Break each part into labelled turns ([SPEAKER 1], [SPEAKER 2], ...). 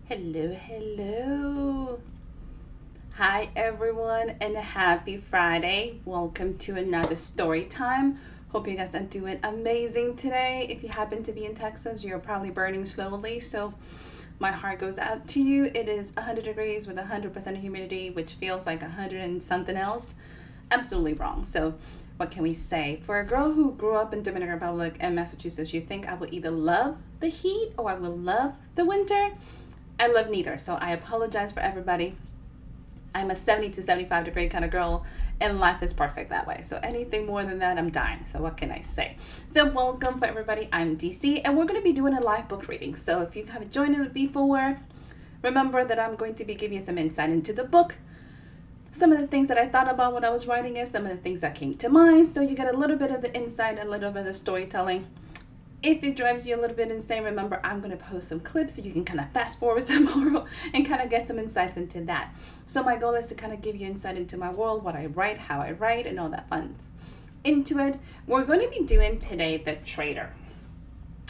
[SPEAKER 1] Hello, hello. Hi, everyone, and happy Friday. Welcome to another story time. Hope you guys are doing amazing today. If you happen to be in Texas, you're probably burning slowly, so my heart goes out to you. It is 100 degrees with 100% humidity, which feels like 100 and something else. Absolutely wrong. So what can we say? For a girl who grew up in Dominican Republic and Massachusetts, you think I will either love the heat or I will love the winter. I love neither, so I apologize for everybody. I'm a 70 to 75 degree kind of girl, and life is perfect that way. So anything more than that, I'm dying. So what can I say? So welcome for everybody. I'm DC, and we're going to be doing a live book reading. So if you haven't joined us before, remember that I'm going to be giving you some insight into the book, some of the things that I thought about when I was writing it, some of the things that came to mind. So you get a little bit of the insight, a little bit of the storytelling. If it drives you a little bit insane, remember I'm going to post some clips so you can kind of fast forward tomorrow and kind of get some insights into that. So my goal is to kind of give you insight into my world, what I write, how I write, and all that fun into it. We're going to be doing today The Traitor.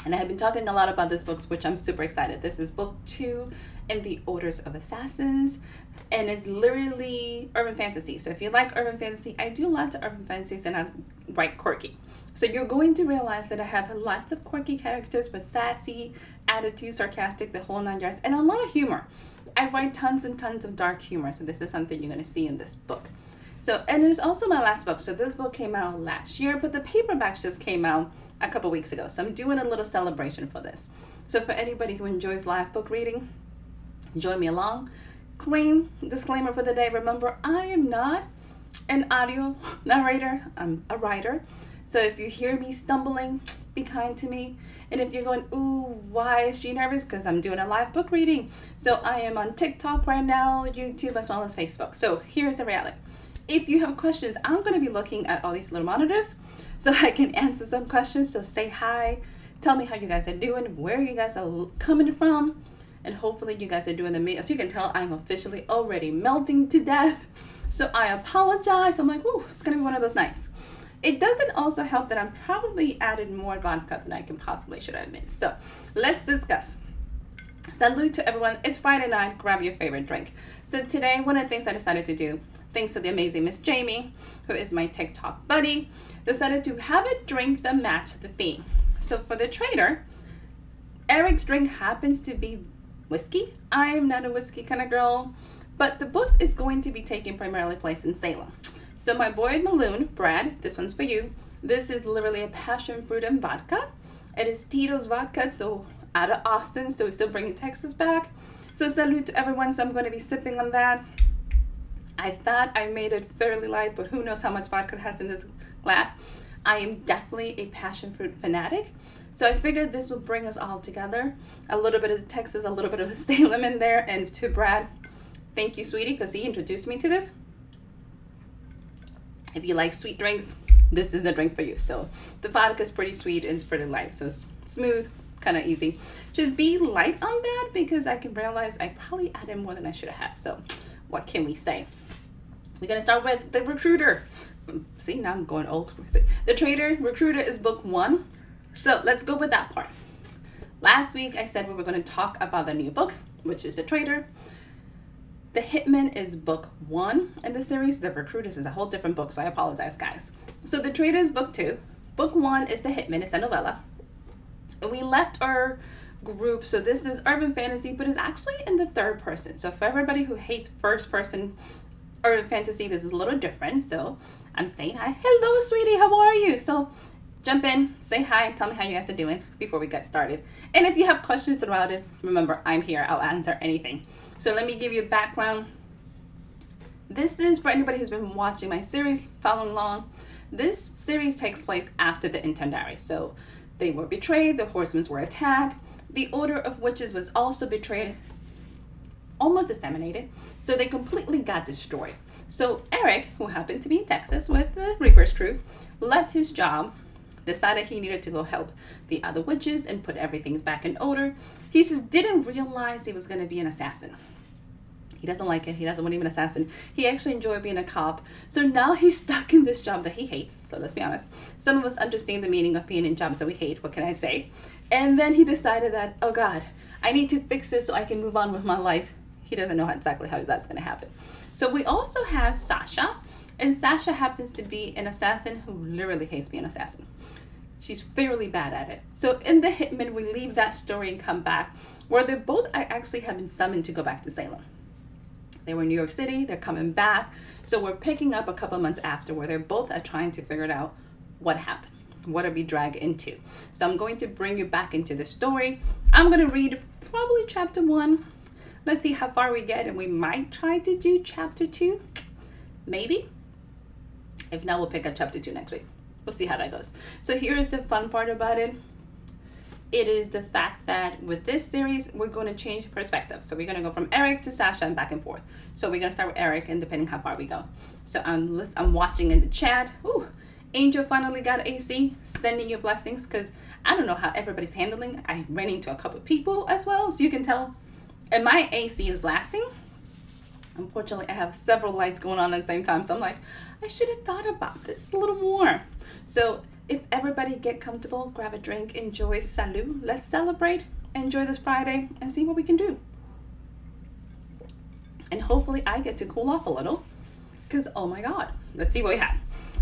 [SPEAKER 1] And I have been talking a lot about this book, which I'm super excited. This is book 2 in the Orders of Assassins, and it's literally urban fantasy. So if you like urban fantasy, I do lots of urban fantasies and I write quirky. So you're going to realize that I have lots of quirky characters with sassy attitude, sarcastic, the whole 9 yards, and a lot of humor. I write tons and tons of dark humor, so this is something you're going to see in this book. So, and it's also my last book. So this book came out last year, but the paperbacks just came out a couple weeks ago. So I'm doing a little celebration for this. So for anybody who enjoys live book reading, join me along. Disclaimer for the day. Remember, I am not an audio narrator. I'm a writer. So if you hear me stumbling, be kind to me. And if you're going, ooh, why is she nervous? Because I'm doing a live book reading. So I am on TikTok right now, YouTube, as well as Facebook. So here's the reality. If you have questions, I'm going to be looking at all these little monitors so I can answer some questions. So say hi, tell me how you guys are doing, where you guys are coming from, and hopefully you guys are doing the meet. As you can tell, I'm officially already melting to death. So I apologize. I'm like, ooh, it's going to be one of those nights. It doesn't also help that I'm probably added more vodka than I can possibly should admit. So let's discuss. Salute to everyone. It's Friday night. Grab your favorite drink. So today, one of the things I decided to do, thanks to the amazing Miss Jamie, who is my TikTok buddy, decided to have a drink that matched the theme. So for The Traitor, Eric's drink happens to be whiskey. I am not a whiskey kind of girl, but the book is going to be taking primarily place in Salem. So my boy Maloon, Brad, this one's for you. This is literally a passion fruit and vodka. It is Tito's vodka, so out of Austin, so it's still bringing Texas back. So salute to everyone, so I'm going to be sipping on that. I thought I made it fairly light, but who knows how much vodka it has in this glass. I am definitely a passion fruit fanatic. So I figured this will bring us all together. A little bit of Texas, a little bit of Salem in there. And to Brad, thank you, sweetie, because he introduced me to this. If you like sweet drinks, this is the drink for you. So the vodka is pretty sweet and it's pretty light. So it's smooth, kind of easy. Just be light on that because I can realize I probably added more than I should have. So what can we say? We're going to start with The Recruiter. See, now I'm going old. The Traitor, Recruiter is book 1. So let's go with that part. Last week I said we were going to talk about the new book, which is The Traitor. The Hitman is book 1 in the series. The Recruiters is a whole different book, so I apologize, guys. So The Traitor is book 2. Book 1 is The Hitman. It's a novella. And we left our group, so this is urban fantasy, but it's actually in the third person. So for everybody who hates first person urban fantasy, this is a little different. So I'm saying hi. Hello, sweetie. How are you? So jump in, say hi, tell me how you guys are doing before we get started. And if you have questions about it, remember, I'm here. I'll answer anything. So let me give you a background. This is for anybody who's been watching my series, following along. This series takes place after the Intendari. So they were betrayed, the horsemen were attacked, the Order of Witches was also betrayed, almost disseminated. So they completely got destroyed. So Eric, who happened to be in Texas with the Reaper's crew, left his job, decided he needed to go help the other witches and put everything back in order. He just didn't realize he was going to be an assassin. He doesn't like it. He doesn't want to be an assassin. He actually enjoyed being a cop. So now he's stuck in this job that he hates. So let's be honest. Some of us understand the meaning of being in jobs that we hate. What can I say? And then he decided that, oh God, I need to fix this so I can move on with my life. He doesn't know exactly how that's going to happen. So we also have Sasha. And Sasha happens to be an assassin who literally hates being an assassin. She's fairly bad at it. So in The Hitman, we leave that story and come back where they both actually have been summoned to go back to Salem. They were in New York City. They're coming back. So we're picking up a couple months after where they're both trying to figure it out what happened. What are we dragged into? So I'm going to bring you back into the story. I'm going to read probably chapter 1. Let's see how far we get. And we might try to do chapter 2. Maybe. If not, we'll pick up chapter 2 next week. We'll see how that goes. So here's the fun part about it. It is the fact that with this series, we're going to change perspective. So we're going to go from Eric to Sasha and back and forth. So we're going to start with Eric and depending how far we go. So I'm watching in the chat. Ooh, Angel finally got AC. Sending you blessings because I don't know how everybody's handling. I ran into a couple of people as well. So you can tell. And my AC is blasting. Unfortunately, I have several lights going on at the same time. So I'm like, I should have thought about this a little more. So if everybody get comfortable, grab a drink, enjoy, salut. Let's celebrate, enjoy this Friday, and see what we can do. And hopefully I get to cool off a little. Because, oh my God, let's see what we have.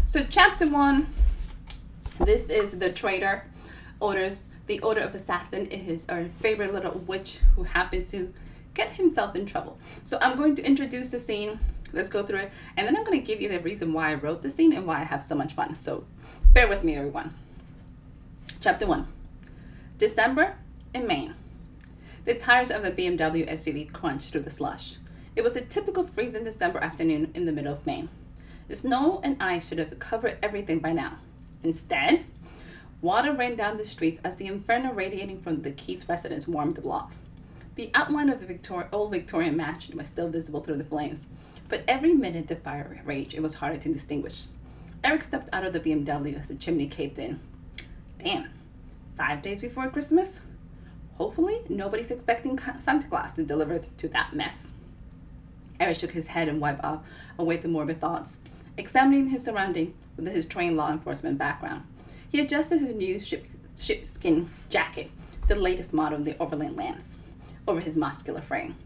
[SPEAKER 1] So chapter 1, this is the Traitor. The Order of Assassin is our favorite little witch who happens to get himself in trouble. So I'm going to introduce the scene. Let's go through it. And then I'm going to give you the reason why I wrote the scene and why I have so much fun. So bear with me, everyone. Chapter 1. December in Maine. The tires of the BMW SUV crunched through the slush. It was a typical freezing December afternoon in the middle of Maine. The snow and ice should have covered everything by now. Instead, water ran down the streets as the inferno radiating from the Keys residence warmed the block. The outline of the old Victorian mansion was still visible through the flames, but every minute the fire raged, it was harder to distinguish. Eric stepped out of the BMW as the chimney caved in. Damn, 5 days before Christmas? Hopefully, nobody's expecting Santa Claus to deliver it to that mess. Eric shook his head and wiped away the morbid thoughts, examining his surroundings with his trained law enforcement background. He adjusted his new sheepskin jacket, the latest model of the Overland Lance, over his muscular frame.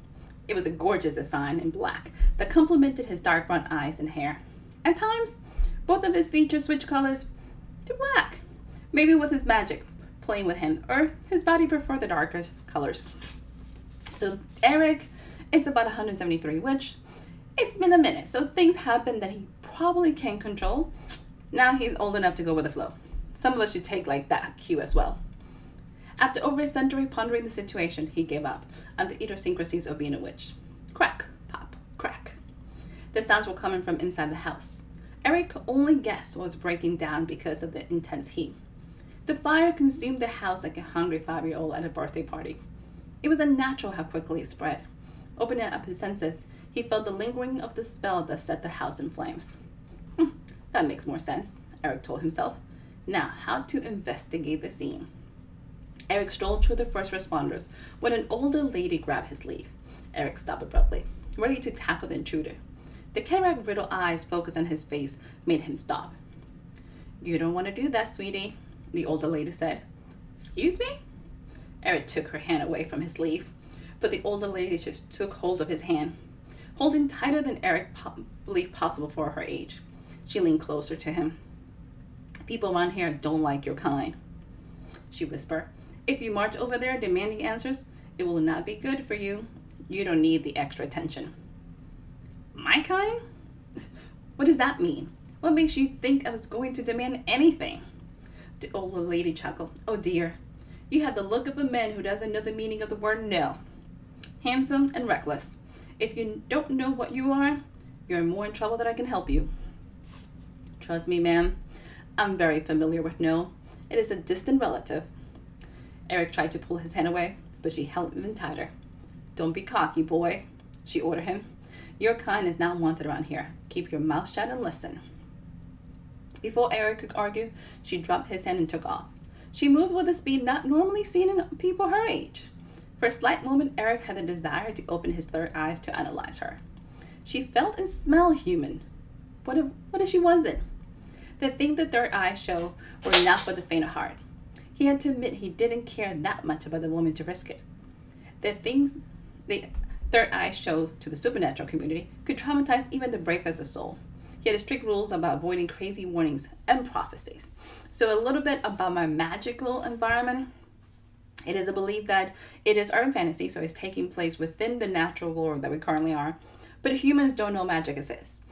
[SPEAKER 1] It was a gorgeous design in black that complemented his dark brown eyes and hair. At times, both of his features switched colors to black, maybe with his magic playing with him, or his body preferred the darker colors. So Eric, it's about 173, which it's been a minute, so things happen that he probably can't control. Now he's old enough to go with the flow. Some of us should take like that cue as well. After over a century pondering the situation, he gave up on the idiosyncrasies of being a witch. Crack, pop, crack. The sounds were coming from inside the house. Eric could only guess what was breaking down because of the intense heat. The fire consumed the house like a hungry 5-year-old at a birthday party. It was unnatural how quickly it spread. Opening up his senses, he felt the lingering of the spell that set the house in flames. That makes more sense, Eric told himself. Now, how to investigate the scene. Eric strolled through the first responders when an older lady grabbed his sleeve. Eric stopped abruptly, ready to tackle the intruder. The cataract-riddled eyes focused on his face made him stop. You don't want to do that, sweetie, the older lady said. Excuse me? Eric took her hand away from his sleeve, but the older lady just took hold of his hand, holding tighter than Eric believed possible for her age. She leaned closer to him. People around here don't like your kind, she whispered. If you march over there demanding answers, it will not be good for you. You don't need the extra attention. My kind? What does that mean? What makes you think I was going to demand anything? The older lady chuckled. Oh dear, you have the look of a man who doesn't know the meaning of the word no. Handsome and reckless. If you don't know what you are, you're more in trouble than I can help you. Trust me, ma'am. I'm very familiar with no. It is a distant relative. Eric tried to pull his hand away, but she held him tighter. Don't be cocky, boy, she ordered him. Your kind is not wanted around here. Keep your mouth shut and listen. Before Eric could argue, she dropped his hand and took off. She moved with a speed not normally seen in people her age. For a slight moment, Eric had the desire to open his third eyes to analyze her. She felt and smelled human. What if she wasn't? The thing the third eye showed were not for the faint of heart. He had to admit he didn't care that much about the woman to risk it. The things the third eye showed to the supernatural community could traumatize even the bravest of soul. He had strict rules about avoiding crazy warnings and prophecies. So a little bit about my magical environment. It is a belief that it is urban fantasy, so it's taking place within the natural world that we currently are. But humans don't know magic exists.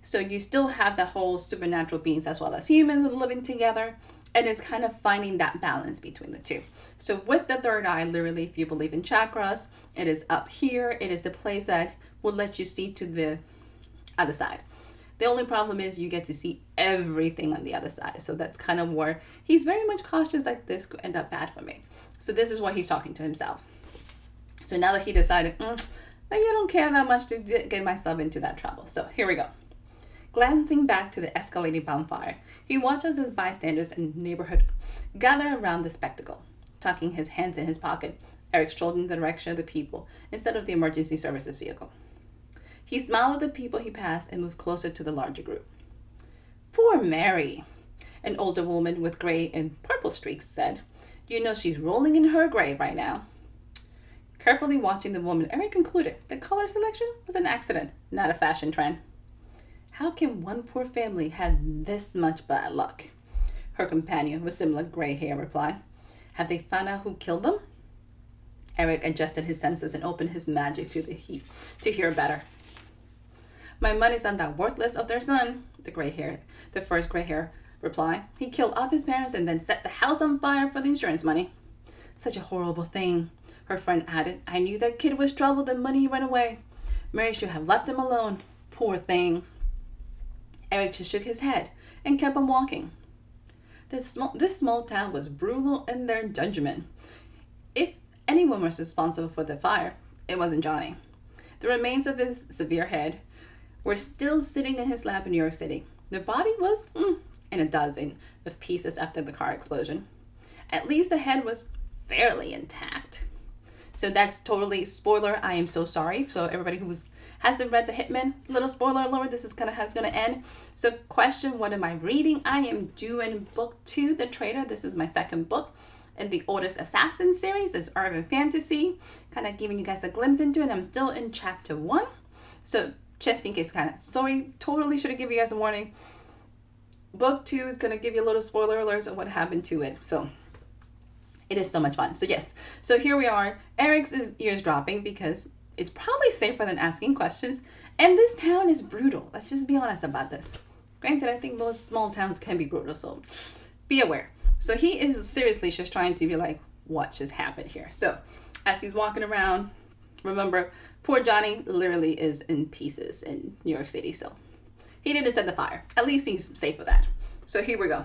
[SPEAKER 1] So you still have the whole supernatural beings as well as humans living together. And it's kind of finding that balance between the two. So with the third eye, literally, if you believe in chakras, it is up here. It is the place that will let you see to the other side. The only problem is you get to see everything on the other side. So that's kind of where he's very much cautious that this could end up bad for me. So this is what he's talking to himself. So now that he decided, I don't care that much to get myself into that trouble. So here we go. Glancing back to the escalating bonfire, he watched as his bystanders in the neighborhood gather around the spectacle. Tucking his hands in his pocket, Eric strolled in the direction of the people instead of the emergency services vehicle. He smiled at the people he passed and moved closer to the larger group. Poor Mary, an older woman with gray and purple streaks said. You know she's rolling in her grave right now. Carefully watching the woman, Eric concluded the color selection was an accident, not a fashion trend. How can one poor family have this much bad luck? Her companion with similar gray hair replied. Have they found out who killed them? Eric adjusted his senses and opened his magic to the heat to hear better. My money's on that worthless of their son, the first gray hair replied. He killed off his parents and then set the house on fire for the insurance money. Such a horrible thing, her friend added. I knew that kid was troubled the money he ran away. Mary should have left him alone. Poor thing. Eric just shook his head and kept on walking. This small town was brutal in their judgment. If anyone was responsible for the fire, it wasn't Johnny. The remains of his severe head were still sitting in his lap in New York City. The body was in a dozen of pieces after the car explosion. At least the head was fairly intact. So that's totally spoiler. I am so sorry. So everybody who hasn't read The Hitman, little spoiler alert, this is kind of how it's going to end. So question, what am I reading? I am doing book 2, The Traitor. This is my second book in the Oldest Assassin series. It's urban fantasy, kind of giving you guys a glimpse into it. I'm still in chapter 1. So just in case, kind of sorry, totally should have given you guys a warning. Book 2 is going to give you a little spoiler alerts of what happened to it. So it is so much fun. So yes, so here we are. Eric's ears dropping because it's probably safer than asking questions. And this town is brutal. Let's just be honest about this. Granted, I think most small towns can be brutal, so be aware. So he is seriously just trying to be like, what just happened here? So as he's walking around, remember, poor Johnny literally is in pieces in New York City. So he didn't set the fire. At least he's safe with that. So here we go.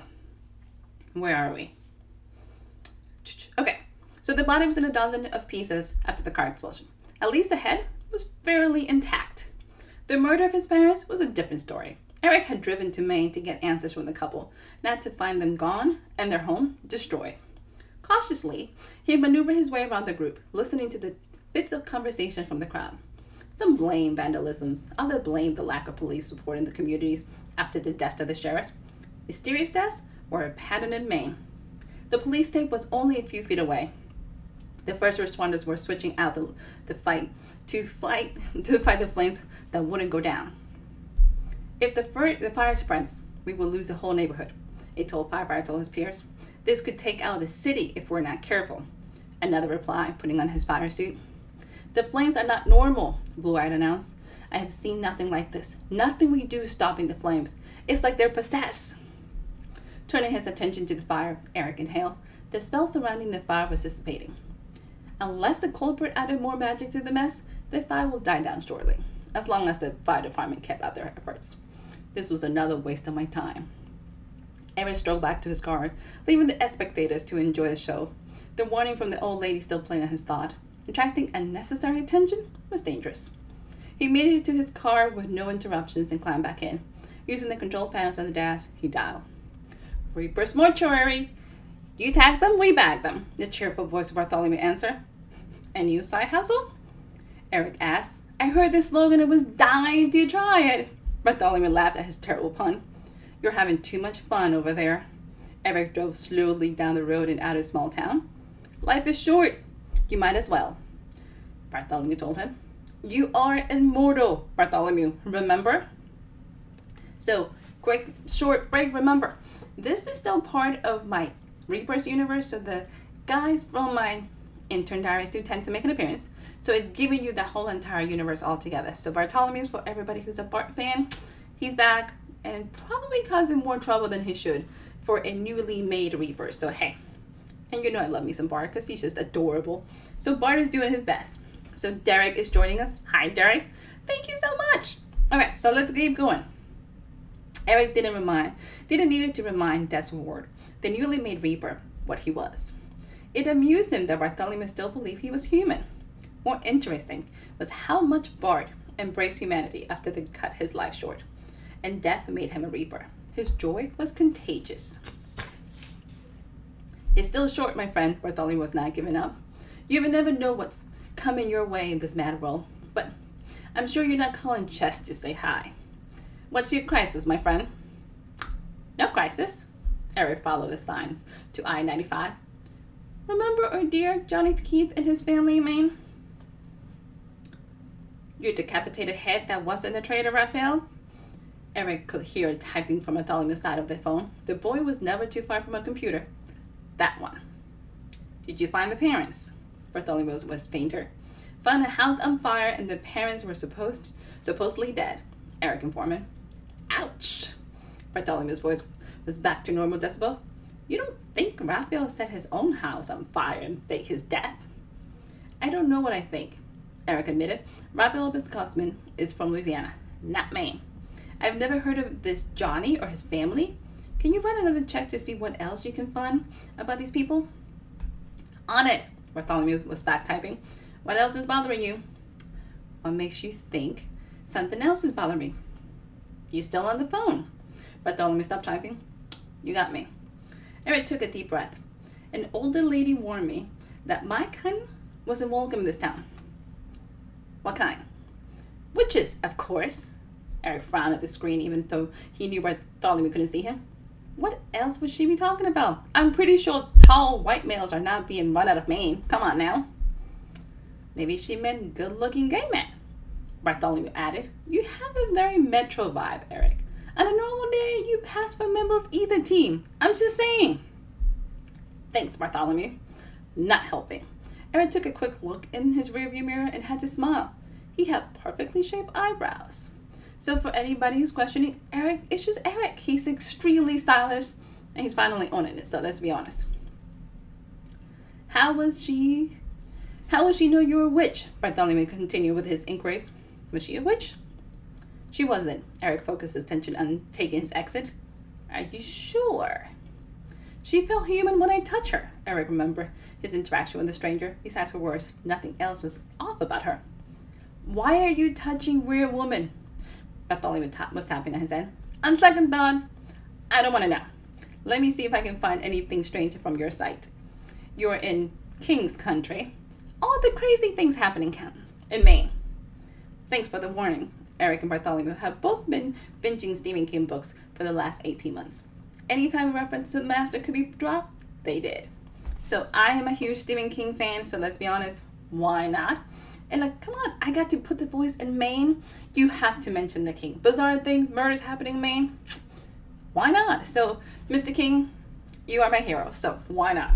[SPEAKER 1] Where are we? Okay. So the body was in a dozen of pieces after the car explosion. At least the head was fairly intact. The murder of his parents was a different story. Eric had driven to Maine to get answers from the couple, not to find them gone and their home destroyed. Cautiously, he maneuvered his way around the group, listening to the bits of conversation from the crowd. Some blamed vandalisms, others blamed the lack of police support in the communities after the death of the sheriff. Mysterious deaths were a pattern in Maine. The police tape was only a few feet away. The first responders were switching out the fight to fight the flames that wouldn't go down. If the fire spreads, we will lose the whole neighborhood, a tall firefighter told his peers. This could take out the city if we're not careful. Another replied, putting on his fire suit. The flames are not normal, Blue-Eyed announced. I have seen nothing like this. Nothing we do is stopping the flames. It's like they're possessed. Turning his attention to the fire, Eric inhaled. The spell surrounding the fire was dissipating. Unless the culprit added more magic to the mess, the fire will die down shortly, as long as the fire department kept up their efforts. This was another waste of my time. Eric strolled back to his car, leaving the spectators to enjoy the show. The warning from the old lady still playing on his thought. Attracting unnecessary attention was dangerous. He made it to his car with no interruptions and climbed back in. Using the control panels on the dash, he dialed. Reaper's Mortuary. You tag them, we bag them, the cheerful voice of Bartholomew answered. A new side hustle? Eric asked. I heard this slogan and was dying to try it. Bartholomew laughed at his terrible pun. You're having too much fun over there. Eric drove slowly down the road and out of a small town. Life is short. You might as well, Bartholomew told him. You are immortal, Bartholomew, remember? So, quick, short break, remember. This is still part of my Reapers universe, so the guys from my intern diaries do tend to make an appearance. So it's giving you the whole entire universe all together. So Bartholomew's, for everybody who's a Bart fan, he's back and probably causing more trouble than he should for a newly made Reaper. So hey, and you know I love me some Bart because he's just adorable. So Bart is doing his best. So Derek is joining us. Hi Derek. Thank you so much. Okay, so let's keep going. Eric didn't need to remind Des Ward, the newly made Reaper, what he was. It amused him that Bartholomew still believed he was human. More interesting was how much Bart embraced humanity after they cut his life short, and death made him a Reaper. His joy was contagious. It's still short, my friend, Bartholomew was not giving up. You will never know what's coming your way in this mad world, but I'm sure you're not calling Chess to say hi. What's your crisis, my friend? No crisis. Eric followed the signs to I-95. Remember our dear Johnny Keith and his family in Maine? Your decapitated head that wasn't the traitor, Raphael? Eric could hear typing from Bartholomew's side of the phone. The boy was never too far from a computer. That one. Did you find the parents? Bartholomew was fainter. Found a house on fire and the parents were supposedly dead, Eric informed him. Ouch! Bartholomew's voice was back to normal decibel. You don't think Raphael set his own house on fire and faked his death? I don't know what I think, Eric admitted. Raphael Biscosman is from Louisiana, not Maine. I've never heard of this Johnny or his family. Can you run another check to see what else you can find about these people? On it, Bartholomew was back typing. What else is bothering you? What makes you think something else is bothering me? You still on the phone? Bartholomew stopped typing. You got me. Eric took a deep breath. An older lady warned me that my kind wasn't welcome in this town. What kind? Witches, of course. Eric frowned at the screen even though he knew Bartholomew couldn't see him. What else would she be talking about? I'm pretty sure tall white males are not being run out of Maine. Come on now. Maybe she meant good-looking gay men, Bartholomew added. You have a very metro vibe, Eric. On a normal day, you pass for a member of either team. I'm just saying. Thanks, Bartholomew. Not helping. Eric took a quick look in his rearview mirror and had to smile. He had perfectly shaped eyebrows. So for anybody who's questioning Eric, it's just Eric. He's extremely stylish and he's finally owning it, so let's be honest. How would she know you were a witch? Bartholomew continued with his inquiries. Was she a witch? She wasn't. Eric focused his attention on taking his exit. Are you sure? She felt human when I touched her. Eric remembered his interaction with the stranger. Besides her words, nothing else was off about her. Why are you touching weird woman? Bartholomew was tapping on his head. On second thought, I don't want to know. Let me see if I can find anything strange from your site. You're in King's country. All the crazy things happening in Maine. Thanks for the warning. Eric and Bartholomew have both been binging Stephen King books for the last 18 months. Anytime a reference to the master could be dropped, they did. So I am a huge Stephen King fan, so let's be honest, why not? And like, come on, I got to put the boys in Maine. You have to mention the King. Bizarre things, murders happening in Maine. Why not? So, Mr. King, you are my hero, so why not?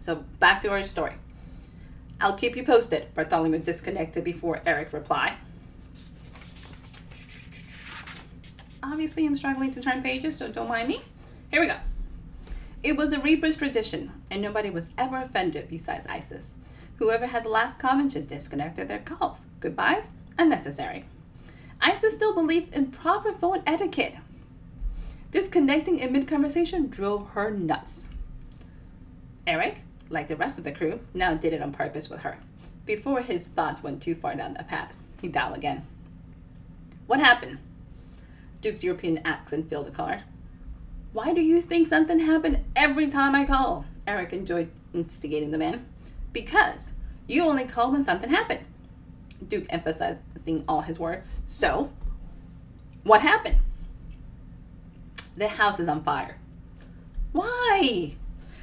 [SPEAKER 1] So back to our story. I'll keep you posted. Bartholomew disconnected before Eric replied. Obviously, I'm struggling to turn pages, so don't mind me. Here we go. It was a Reaper's tradition, and nobody was ever offended besides Isis. Whoever had the last comment should disconnect their calls. Goodbyes? Unnecessary. Isis still believed in proper phone etiquette. Disconnecting in mid-conversation drove her nuts. Eric, like the rest of the crew, now did it on purpose with her. Before his thoughts went too far down that path, he dialed again. What happened? Duke's European accent filled the card. Why do you think something happened every time I call? Eric enjoyed instigating the man. Because You only call when something happened. Duke emphasizing all his words. So, what happened? The house is on fire. Why?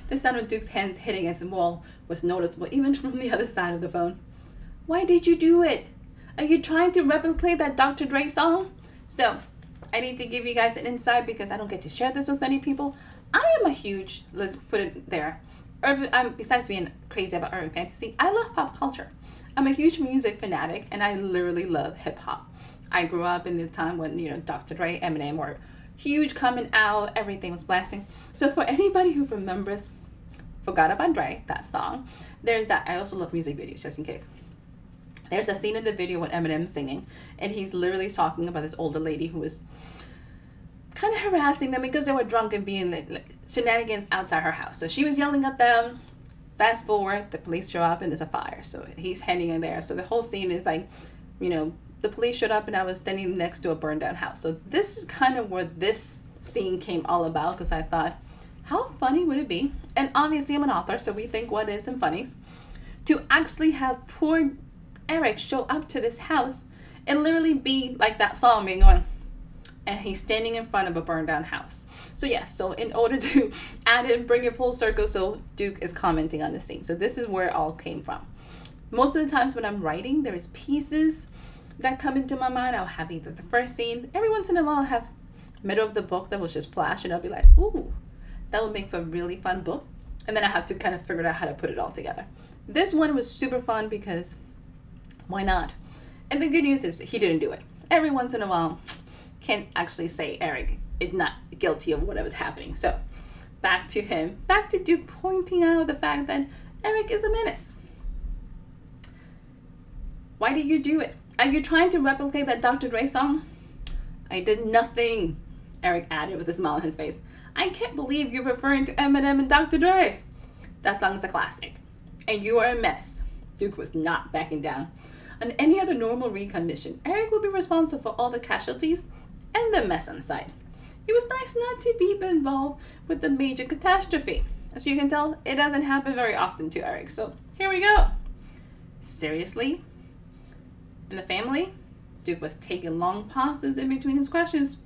[SPEAKER 1] The sound of Duke's hands hitting against the wall was noticeable even from the other side of the phone. Why did you do it? Are you trying to replicate that Dr. Dre song? So, I need to give you guys an insight because I don't get to share this with many people. I am a huge, let's put it there, besides being crazy about urban fantasy, I love pop culture. I'm a huge music fanatic and I literally love hip hop. I grew up in the time when, Dr. Dre, Eminem were huge coming out, everything was blasting. So for anybody who remembers Forgot About Dre, that song, there's that. I also love music videos, just in case. There's a scene in the video with Eminem singing, and he's literally talking about this older lady who was kind of harassing them because they were drunk and being shenanigans outside her house. So she was yelling at them. Fast forward, the police show up and there's a fire. So he's heading in there. So the whole scene is like, the police showed up and I was standing next to a burned down house. So this is kind of where this scene came all about, because I thought, how funny would it be? And obviously I'm an author, so we think what ifs and funnies. To actually have poor Eric show up to this house and literally be like that song being going, and he's standing in front of a burned down house. So yes, so in order to add it and bring it full circle, so Duke is commenting on the scene. So this is where it all came from. Most of the times when I'm writing, there's pieces that come into my mind. I'll have either the first scene, every once in a while I'll have middle of the book that will just flash and I'll be like, ooh, that would make for a really fun book. And then I have to kind of figure out how to put it all together. This one was super fun because why not? And the good news is he didn't do it. Every once in a while, can't actually say Eric is not guilty of whatever's happening. So back to him, back to Duke pointing out the fact that Eric is a menace. Why did you do it? Are you trying to replicate that Dr. Dre song? I did nothing, Eric added with a smile on his face. I can't believe you're referring to Eminem and Dr. Dre. That song is a classic. And you are a mess. Duke was not backing down. On any other normal recon mission, Eric would be responsible for all the casualties and the mess on site. It was nice not to be involved with the major catastrophe. As you can tell, it doesn't happen very often to Eric. So here we go. Seriously? And the family? Duke was taking long pauses in between his questions.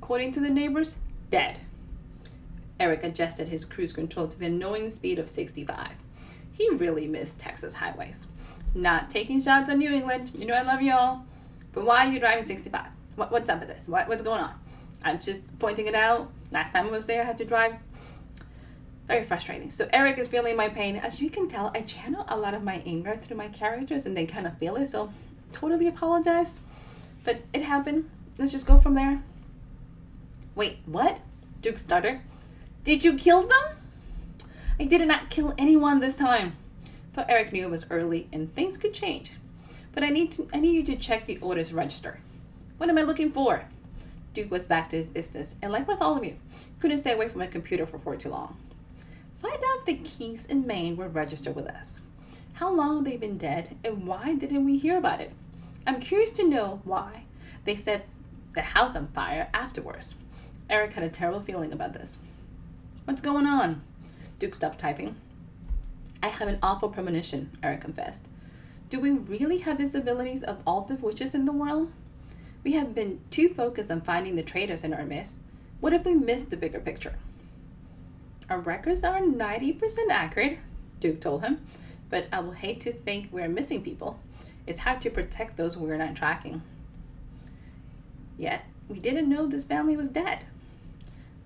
[SPEAKER 1] According to the neighbors, dead. Eric adjusted his cruise control to the annoying speed of 65. He really missed Texas highways. Not taking shots on New England. I love y'all. But why are you driving 65? What's up with this? What's going on? I'm just pointing it out. Last time I was there, I had to drive. Very frustrating. So Eric is feeling my pain. As you can tell, I channel a lot of my anger through my characters and they kind of feel it. So totally apologize. But it happened. Let's just go from there. Wait, what? Duke stuttered. Did you kill them? I did not kill anyone this time. But Eric knew it was early and things could change. But I need you to check the orders register. What am I looking for? Duke was back to his business, and like Bartholomew, couldn't stay away from a computer for too long. Find out if the Keys in Maine were registered with us. How long they've been dead, and why didn't we hear about it? I'm curious to know why they set the house on fire afterwards. Eric had a terrible feeling about this. What's going on? Duke stopped typing. I have an awful premonition, Eric confessed. Do we really have visibilities of all the witches in the world? We have been too focused on finding the traitors in our midst. What if we missed the bigger picture? Our records are 90% accurate, Duke told him, but I will hate to think we're missing people. It's hard to protect those we're not tracking. Yet, we didn't know this family was dead.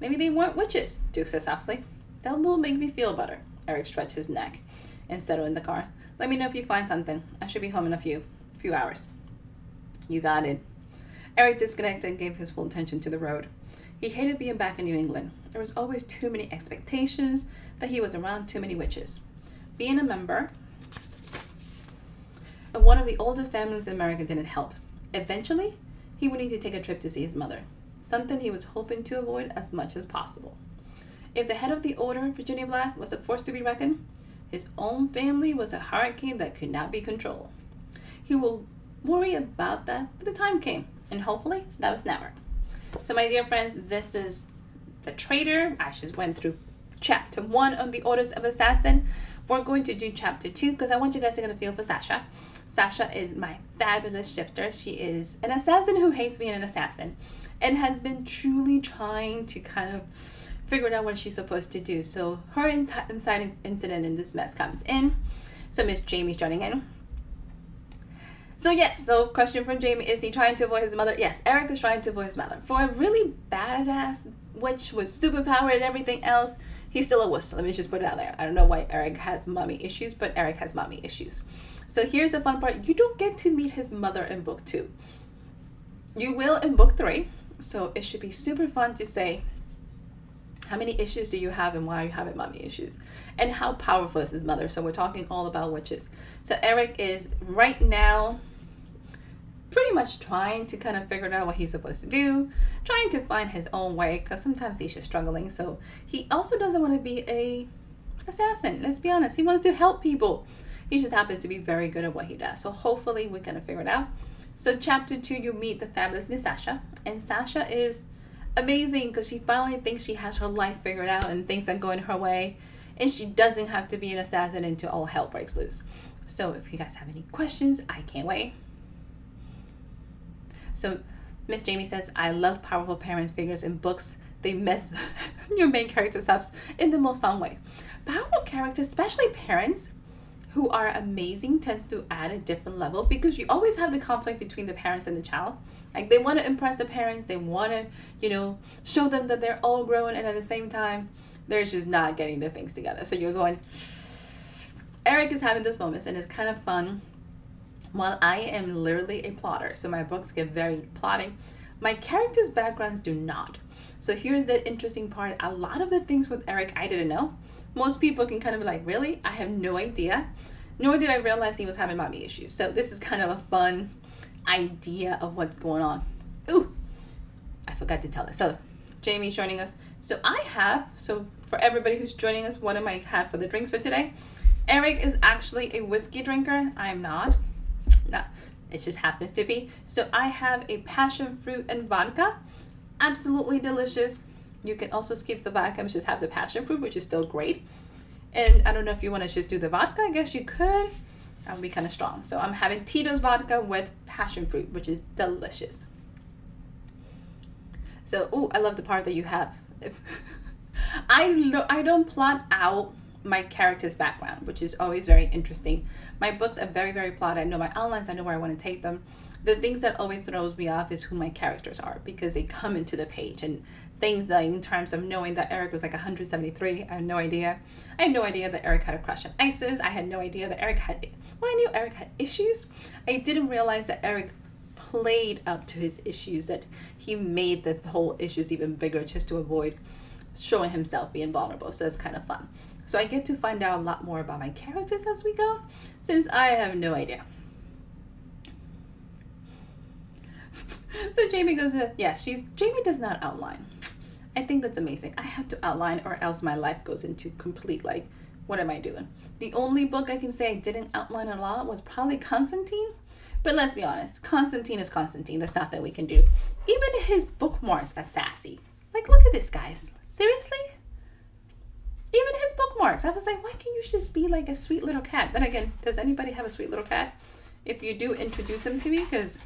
[SPEAKER 1] Maybe they weren't witches, Duke said softly. That will make me feel better. Eric stretched his neck and settled in the car. Let me know if you find something. I should be home in a few hours. You got it. Eric disconnected and gave his full attention to the road. He hated being back in New England. There was always too many expectations that he was around too many witches. Being a member of one of the oldest families in America didn't help. Eventually, he would need to take a trip to see his mother, something he was hoping to avoid as much as possible. If the head of the order, Virginia Black, was a force to be reckoned, his own family was a hurricane that could not be controlled. He will worry about that when the time came, and hopefully that was never. So my dear friends, this is the Traitor. I just went through chapter 1 of the Orders of Assassin. We're going to do chapter 2 because I want you guys to get a feel for Sasha. Sasha is my fabulous shifter. She is an assassin who hates being an assassin and has been truly trying to kind of figure out what she's supposed to do. So her inside incident in this mess comes in. So Miss Jamie's joining in. So yes, so question from Jamie, is he trying to avoid his mother? Yes, Eric is trying to avoid his mother. For a really badass witch with superpower and everything else, he's still a witch. So let me just put it out there. I don't know why Eric has mommy issues, but Eric has mommy issues. So here's the fun part. You don't get to meet his mother in book 2. You will in book 3. So it should be super fun to say, how many issues do you have and why are you having mommy issues? And how powerful is his mother? So we're talking all about witches. So Eric is right now pretty much trying to kind of figure out what he's supposed to do, trying to find his own way, because sometimes he's just struggling. So he also doesn't want to be a assassin. Let's be honest. He wants to help people. He just happens to be very good at what he does. So hopefully we're going to figure it out. So chapter 2, you meet the fabulous Miss Sasha. And Sasha is amazing because she finally thinks she has her life figured out and things are going her way. And she doesn't have to be an assassin until all hell breaks loose. So if you guys have any questions, I can't wait. So Miss Jamie says, I love powerful parents figures in books. They mess your main characters up in the most fun way. Powerful characters, especially parents who are amazing, tends to add a different level because you always have the conflict between the parents and the child. Like they want to impress the parents. They want to, show them that they're all grown. And at the same time, they're just not getting their things together. So you're going, Eric is having this moment and it's kind of fun. While I am literally a plotter, so my books get very plotting, my characters' backgrounds do not. So here's the interesting part. A lot of the things with Eric I didn't know. Most people can kind of be like, really? I have no idea. Nor did I realize he was having mommy issues. So this is kind of a fun idea of what's going on. Ooh, I forgot to tell it. So Jamie's joining us. So for everybody who's joining us, what am I have for the drinks for today? Eric is actually a whiskey drinker. I am not. It just happens to be. So I have a passion fruit and vodka. Absolutely delicious. You can also skip the vodka and just have the passion fruit, which is still great. And I don't know if you want to just do the vodka. I guess you could. That would be kind of strong. So I'm having Tito's vodka with passion fruit, which is delicious. So, I love the part that you have. I don't plot out my character's background, which is always very interesting. My books are very, very plotted. I know my outlines. I know where I want to take them. The things that always throws me off is who my characters are because they come into the page and things like in terms of knowing that Eric was like 173. I had no idea. I had no idea that Eric had a crush on Isis. I had no idea that I knew Eric had issues. I didn't realize that Eric played up to his issues, that he made the whole issues even bigger just to avoid showing himself being vulnerable. So it's kind of fun. So I get to find out a lot more about my characters as we go, since I have no idea. So Jamie goes, Jamie does not outline. I think that's amazing. I have to outline or else my life goes into complete, what am I doing? The only book I can say I didn't outline a lot was probably Constantine. But let's be honest, Constantine is Constantine. There's nothing we can do. Even his bookmarks are sassy. Look at this, guys. Seriously? Even his bookmarks. I was like, why can't you just be like a sweet little cat? Then again, does anybody have a sweet little cat? If you do, introduce him to me because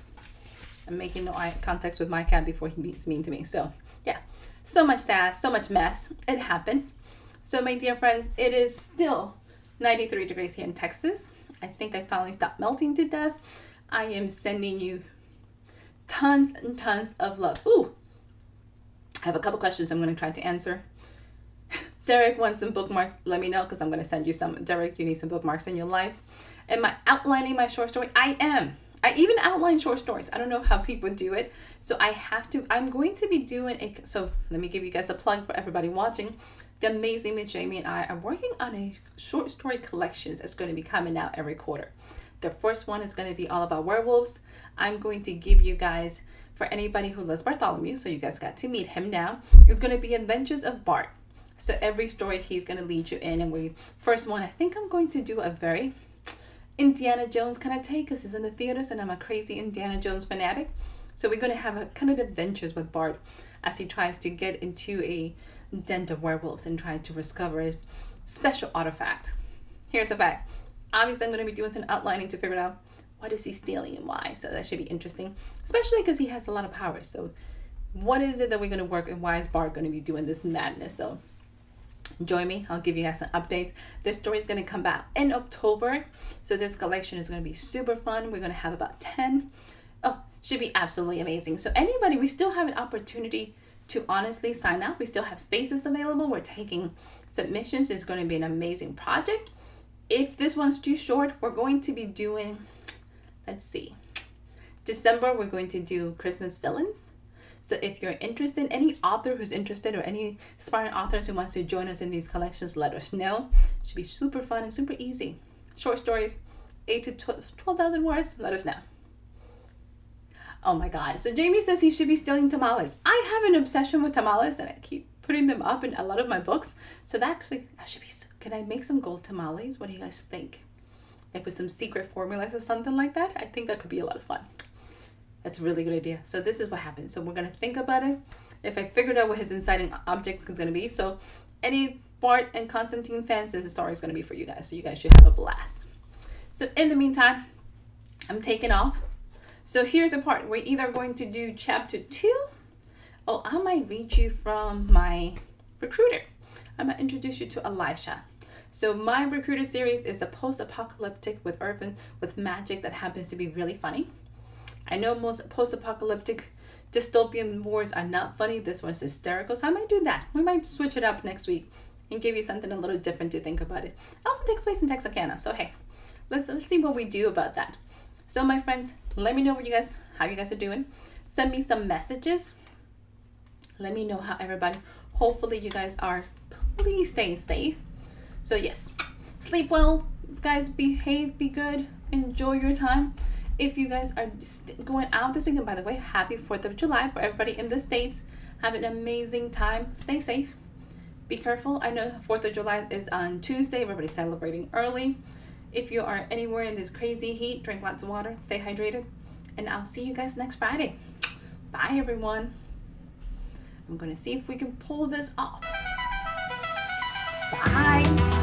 [SPEAKER 1] I'm making no eye contact with my cat before he means mean to me. So, yeah. So much sass, so much mess. It happens. So, my dear friends, it is still 93 degrees here in Texas. I think I finally stopped melting to death. I am sending you tons and tons of love. Ooh. I have a couple questions I'm going to try to answer. Derek wants some bookmarks. Let me know because I'm going to send you some. Derek, you need some bookmarks in your life. Am I outlining my short story? I am. I even outline short stories. I don't know how people do it. So I'm going to be doing so let me give you guys a plug for everybody watching. The amazing Miss Jamie and I are working on a short story collections that's going to be coming out every quarter. The first one is going to be all about werewolves. I'm going to give you guys, for anybody who loves Bartholomew, so you guys got to meet him now, it's going to be Adventures of Bart. So every story he's going to lead you in. And first one, I think I'm going to do a very Indiana Jones kind of take because it's in the theaters and I'm a crazy Indiana Jones fanatic. So we're going to have a kind of adventures with Bart as he tries to get into den of werewolves and try to discover a special artifact. Here's a fact. Obviously, I'm going to be doing some outlining to figure out what is he stealing and why. So that should be interesting, especially because he has a lot of power. So what is it that we're going to work, and why is Bart going to be doing this madness? So join me. I'll give you guys some updates. This story is going to come out in October. So this collection is going to be super fun. We're going to have about 10. Oh, should be absolutely amazing. So anybody, we still have an opportunity to honestly sign up. We still have spaces available. We're taking submissions. It's going to be an amazing project. If this one's too short, we're going to be doing, let's see, December, we're going to do Christmas villains. So if you're interested, any author who's interested or any aspiring authors who wants to join us in these collections, let us know. It should be super fun and super easy. Short stories, 8 to 12,000 words, let us know. Oh my God. So Jamie says he should be stealing tamales. I have an obsession with tamales and I keep putting them up in a lot of my books. So that actually, I should be, can I make some gold tamales? What do you guys think? Like with some secret formulas or something like that? I think that could be a lot of fun. That's a really good idea. So this is what happens. So we're going to think about it. If I figured out what his inciting object is going to be. So any Bart and Constantine fans, this story is going to be for you guys. So you guys should have a blast. So in the meantime, I'm taking off. So here's a part. We're either going to do chapter 2. Oh, I might read you from my recruiter. I'm going to introduce you to Elisha. So my recruiter series is a post-apocalyptic with urban, with magic that happens to be really funny. I know most post-apocalyptic dystopian wars are not funny. This one's hysterical, so I might do that. We might switch it up next week and give you something a little different to think about it. It also takes place in Texarkana, so hey, let's see what we do about that. So my friends, let me know how you guys are doing. Send me some messages. Let me know how everybody. Hopefully you guys are. Please stay safe. So yes, sleep well, guys. Behave, be good, enjoy your time. If you guys are going out this weekend, by the way, happy 4th of July for everybody in the States. Have an amazing time. Stay safe. Be careful. I know 4th of July is on Tuesday. Everybody's celebrating early. If you are anywhere in this crazy heat, drink lots of water. Stay hydrated. And I'll see you guys next Friday. Bye, everyone. I'm going to see if we can pull this off. Bye.